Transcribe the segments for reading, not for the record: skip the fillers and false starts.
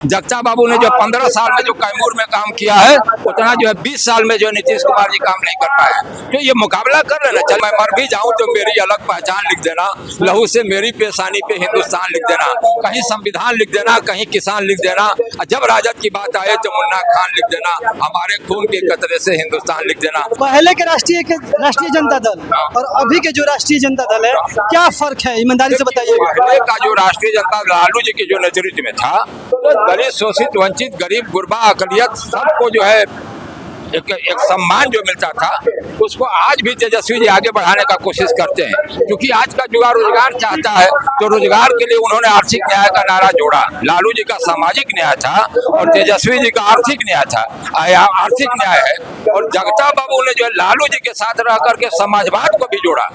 जगता बाबू ने जो 15 साल में जो कैमूर में काम किया है उतना जो है 20 साल में जो नीतीश कुमार जी काम नहीं कर पाए। तो ये मुकाबला कर लेना, चल मैं मर भी जाऊं तो मेरी अलग पहचान लिख देना, लहू से मेरी पेशानी पे हिंदुस्तान लिख देना, कहीं संविधान लिख देना, कहीं किसान लिख देना, जब राजद की बात आए तो मुन्ना खान लिख देना, हमारे खून के कतरे से हिंदुस्तान लिख देना। पहले के राष्ट्रीय जनता दल और अभी के जो राष्ट्रीय जनता दल है, क्या फर्क है, ईमानदारी से बताइए। पहले का जो राष्ट्रीय जनता लालू जी के जो नेतृत्व में था, दलित, शोषित, वंचित, गरीब, गुरबा, अकलियत सबको जो है एक सम्मान जो मिलता था, उसको आज भी तेजस्वी जी आगे बढ़ाने का कोशिश करते हैं, क्योंकि आज का युवा रोजगार चाहता है। तो रोजगार के लिए उन्होंने आर्थिक न्याय का नारा जोड़ा। लालू जी का सामाजिक न्याय था और तेजस्वी जी का आर्थिक न्याय था, आर्थिक न्याय है। और जगता बाबू ने जो है लालू जी के साथ रह करके समाजवाद को भी जोड़ा।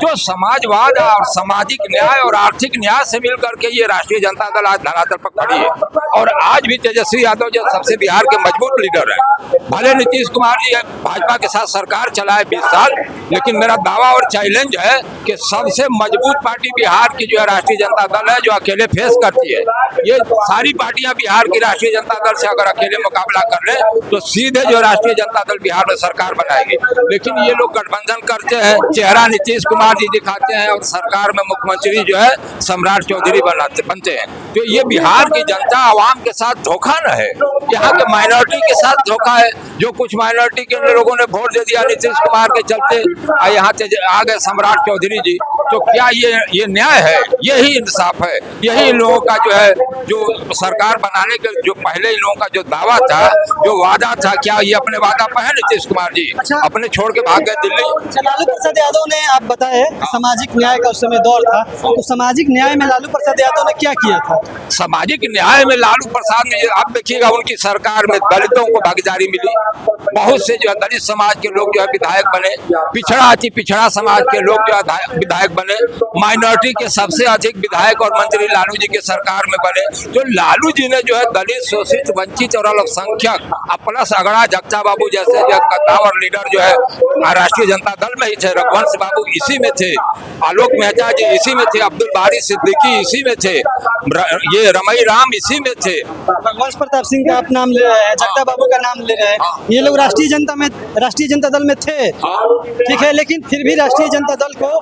तो समाजवाद और सामाजिक न्याय और आर्थिक न्याय से मिल करके ये राष्ट्रीय जनता दल आज धरातल पर खड़ी है। और आज भी तेजस्वी यादव जो सबसे बिहार के मजबूत लीडर है। भले नीतीश कुमार जी भाजपा के साथ सरकार चलाए 20 साल, लेकिन मेरा दावा और चैलेंज है कि सबसे मजबूत पार्टी बिहार की जो है राष्ट्रीय जनता दल है, जो अकेले फेस करती है। ये सारी पार्टियां बिहार की राष्ट्रीय जनता दल से अगर अकेले मुकाबला कर ले तो सीधे जो राष्ट्रीय जनता दल बिहार में सरकार बनाएगी। लेकिन ये लोग गठबंधन करते हैं, चेहरा नीतीश कुमार जी दिखाते हैं और सरकार में मुख्यमंत्री जो है सम्राट चौधरी बनते हैं। तो ये बिहार की जनता आवाम के साथ धोखा न है, यहाँ के माइनॉरिटी के साथ धोखा है। जो कुछ माइनॉरिटी के लोगों ने वोट दे दिया नीतीश कुमार के चलते, यहाँ से आ गए सम्राट चौधरी जी। तो क्या ये न्याय है? यही इंसाफ है। यही इन लोगों का जो है, जो सरकार बनाने के जो पहले इन लोगों का जो दावा था, जो वादा था, क्या ये अपने वादा पर है नीतीश कुमार जी? अपने छोड़ के भाग गए दिल्ली। लालू प्रसाद यादव ने, आप बताए, सामाजिक न्याय का उस समय दौर था, तो सामाजिक न्याय में लालू प्रसाद यादव ने क्या किया था? सामाजिक न्याय में लालू प्रसाद ने, आप देखिएगा उनकी सरकार में दलितों को भागीदारी मिली, बहुत से जो है दलित समाज के लोग जो है विधायक बने, पिछड़ा समाज के लोग जो है विधायक बने, माइनॉरिटी के सबसे अधिक विधायक और मंत्री लालू जी के सरकार में बने। तो लालू जी ने जो है दलित, शोषित, वंचित और अल्पसंख्यक प्लस अगड़ा जगता बाबू जैसे जो कद्दावर लीडर जो है राष्ट्रीय जनता दल में ही थे, रघुवंश बाबू इसी में थे, आलोक मेहता जी इसी में थे, अब्दुल बारी सिद्दीकी इसी में थे, ये रमई राम इसी में थे। रघुवंश प्रताप सिंह का आप नाम ले रहे हैं, जगता बाबू का नाम ले रहे हैं, ये लोग राष्ट्रीय जनता दल में थे, ठीक है, लेकिन फिर भी राष्ट्रीय जनता दल को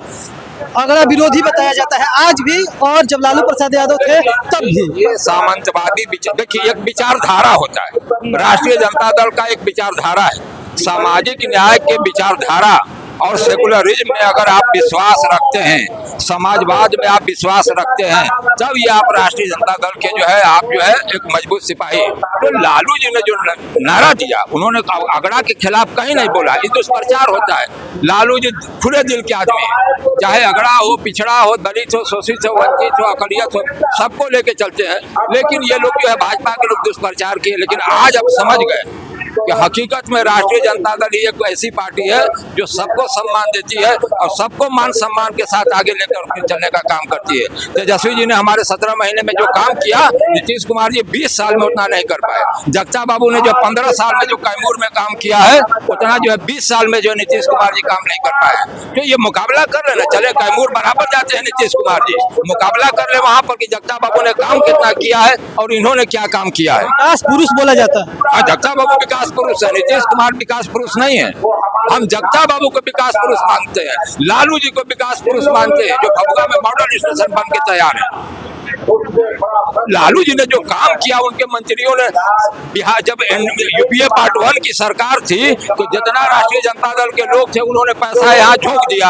अगला विरोधी बताया जाता है आज भी, और जब लालू प्रसाद यादव थे तब भी। ये सामंतवादी देखिए, एक विचारधारा होता है, राष्ट्रीय जनता दल का एक विचारधारा है, सामाजिक न्याय के विचारधारा और सेकुलरिज्म में अगर आप विश्वास रखते हैं, समाजवाद में आप विश्वास रखते हैं, तब ये आप राष्ट्रीय जनता दल के जो है, आप जो है एक मजबूत सिपाही। तो लालू जी ने जो नारा दिया, उन्होंने अगड़ा के खिलाफ कहीं नहीं बोला, ये दुष्प्रचार होता है। लालू जी खुले दिल के आदमी है, चाहे अगड़ा हो, पिछड़ा हो, दलित हो, शोषित हो, वंचित हो, अकलियत हो, सबको लेके चलते हैं। लेकिन ये लोग जो है भाजपा के लोग दुष्प्रचार किए, लेकिन आज अब समझ गए कि हकीकत में राष्ट्रीय जनता दल ही एक ऐसी पार्टी है जो सबको सम्मान देती है और सबको मान सम्मान के साथ आगे लेकर चलने का काम करती है। तेजस्वी जी ने हमारे 17 महीने में जो काम किया, नीतीश कुमार जी 20 साल में उतना नहीं कर पाए। जगता बाबू ने जो 15 साल में जो कैमूर में काम किया है, उतना जो है 20 साल में जो नीतीश कुमार जी काम नहीं कर पाए। तो ये मुकाबला कर लेना, चले कैमूर बराबर जाते हैं नीतीश कुमार जी, मुकाबला कर ले वहाँ पर कि जगता बाबू ने काम कितना किया है और इन्होंने क्या काम किया है। विकास पुरुष बोला जाता है, जगता बाबू विकास पुरुष है, नीतीश कुमार विकास पुरुष नहीं है। हम जगता बाबू को विकास पुरुष मानते हैं, लालू जी को विकास पुरुष मानते हैं, जो भभुआ में मॉडल स्टेशन बन के तैयार है। लालू जी ने जो काम किया, उनके मंत्रियों ने बिहार, जब यूपीए पार्ट 1 की सरकार थी, तो जितना राष्ट्रीय जनता दल के लोग थे उन्होंने पैसा यहाँ झोंक दिया,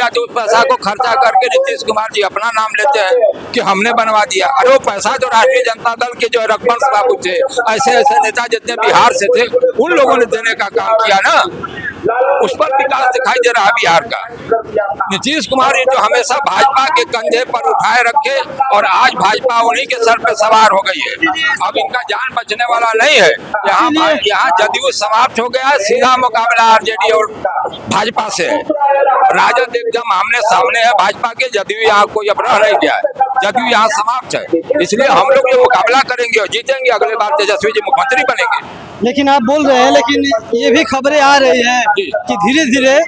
तो उस पैसा को खर्चा करके नीतीश कुमार जी अपना नाम लेते हैं कि हमने बनवा दिया। अरे वो पैसा तो राष्ट्रीय जनता दल के जो रघुवंश बाबू थे, ऐसे नेता जितने बिहार से थे, उन लोगों ने देने का काम किया ना, उस पर विकास दिखाई दे रहा है बिहार का। नीतीश कुमार जी तो हमेशा भाजपा के कंधे पर उठाए रखे और आज भाजपा उन्हीं के सर पे सवार हो गई है। अब इनका जान बचने वाला नहीं है। यहाँ जदयू समाप्त हो गया है, सीधा मुकाबला आरजेडी और भाजपा से है। राजद एकदम आमने सामने है भाजपा के, जदयू यहाँ कोई अब रह नहीं गया है, जदयू यहाँ समाप्त है। इसलिए हम लोग ये मुकाबला करेंगे और जीतेंगे, अगले बार तेजस्वी जी मुख्यमंत्री बनेंगे। लेकिन आप बोल रहे हैं, लेकिन ये भी खबरें आ रही हैं कि धीरे धीरे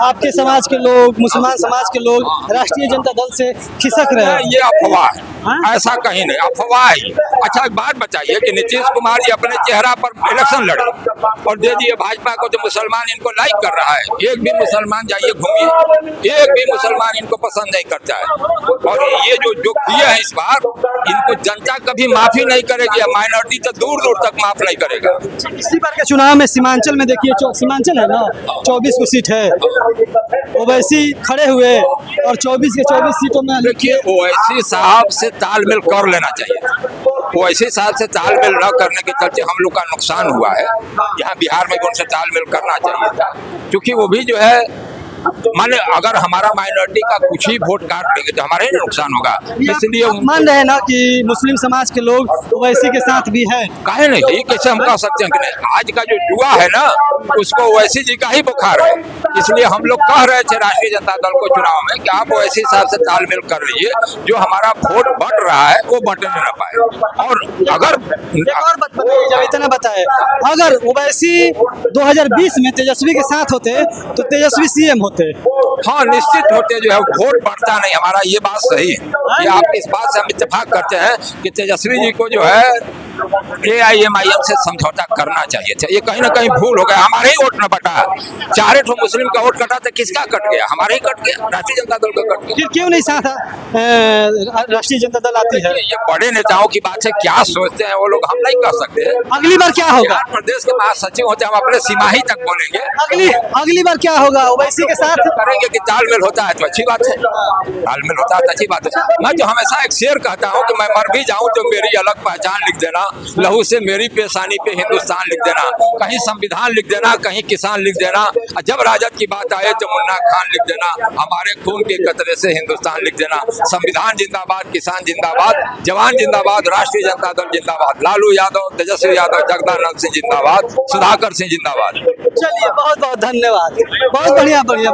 आपके समाज के लोग, मुसलमान समाज के लोग राष्ट्रीय जनता दल से खिसक रहे हैं। ये अफवाह है। हाँ? ऐसा कहीं नहीं, अफवाह ही। अच्छा एक बात बताइए कि नीतीश कुमार जी अपने चेहरा पर इलेक्शन लड़े और दे दिए भाजपा को, तो मुसलमान इनको लाइक कर रहा है। एक भी मुसलमान जाइए घूमिए, एक भी मुसलमान इनको पसंद नहीं करता है। और ये जो किए हैं इस बार, इनको जनता कभी माफी नहीं करेगी, माइनॉरिटी तो दूर दूर तक माफ नहीं करेगा। पिछली बार के चुनाव में सीमांचल में देखिए, सीमांचल है ना, 24 को सीट है, ओवैसी खड़े हुए और 24 के 24 सीटों में देखिए ओवैसी साहब से तालमेल कर लेना चाहिए। ओवैसी साहब से तालमेल न करने के चलते हम लोग का नुकसान हुआ है। यहाँ बिहार में भी उनसे तालमेल करना चाहिए था, क्योंकि वो भी जो है माने अगर हमारा माइनॉरिटी का कुछ ही वोट काट देंगे तो हमारा ही नुकसान होगा। इसलिए आप मान रहे हैं ना कि मुस्लिम समाज के लोग ओवैसी के साथ भी हैं। काहे नहीं, ये कैसे हम कह सकते हैं कि नहीं? आज का जो युवा है ना, उसको ओवैसी जी का ही बुखार है। इसलिए हम लोग कह रहे थे राष्ट्रीय जनता दल को चुनाव में कि आप ओवैसी साहब से तालमेल कर लीजिए, जो हमारा वोट बढ़ रहा है वो बढ़ने न पाए। और अगर एक और बात बताइए, जब इतना बताए, अगर ओवैसी 2020 में तेजस्वी के साथ होते तो तेजस्वी सीएम होते। हाँ निश्चित होते, जो है वोट बढ़ता नहीं, हमारा ये बात सही है। ये आप इस बात से हम इत्तेफाक करते हैं कि तेजस्वी जी को जो है AIMIM से समझौता करना चाहिए था। ये कहीं ना कहीं भूल हो गया, हमारे ही वोट न बटा। 4 मुस्लिम का वोट कटा था, किसका कट गया? हमारे ही कट गया, राष्ट्रीय जनता दल का कट गया। फिर क्यों नहीं साथ राष्ट्रीय जनता दल आती है? ये बड़े नेताओं की बात है, क्या सोचते हैं वो लोग हम नहीं कर सकते। अगली बार क्या होगा? बिहार प्रदेश के महासचिव होते, हम अपने सिमाही तक बोलेंगे। अगली बार क्या होगा? ओवैसी के साथ करेंगे कि तालमेल होता है तो अच्छी बात है, तालमेल होता है तो अच्छी बात है। मैं तो हमेशा एक शेर कहता हूँ कि मैं मर भी जाऊँ तो मेरी अलग पहचान लिख देना, लहू से मेरी पेशानी पे हिंदुस्तान लिख देना, कहीं संविधान लिख देना, कहीं किसान लिख देना, जब राजद की बात आए तो मुन्ना खान लिख देना, हमारे खून के कतरे से हिंदुस्तान लिख देना। संविधान जिंदाबाद, किसान जिंदाबाद, जवान जिंदाबाद, राष्ट्रीय जनता दल जिंदाबाद, लालू यादव, तेजस्वी यादव, जगदानंद सिंह जिंदाबाद, सुधाकर सिंह जिंदाबाद। चलिए, बहुत बहुत धन्यवाद, बहुत बढ़िया बढ़िया।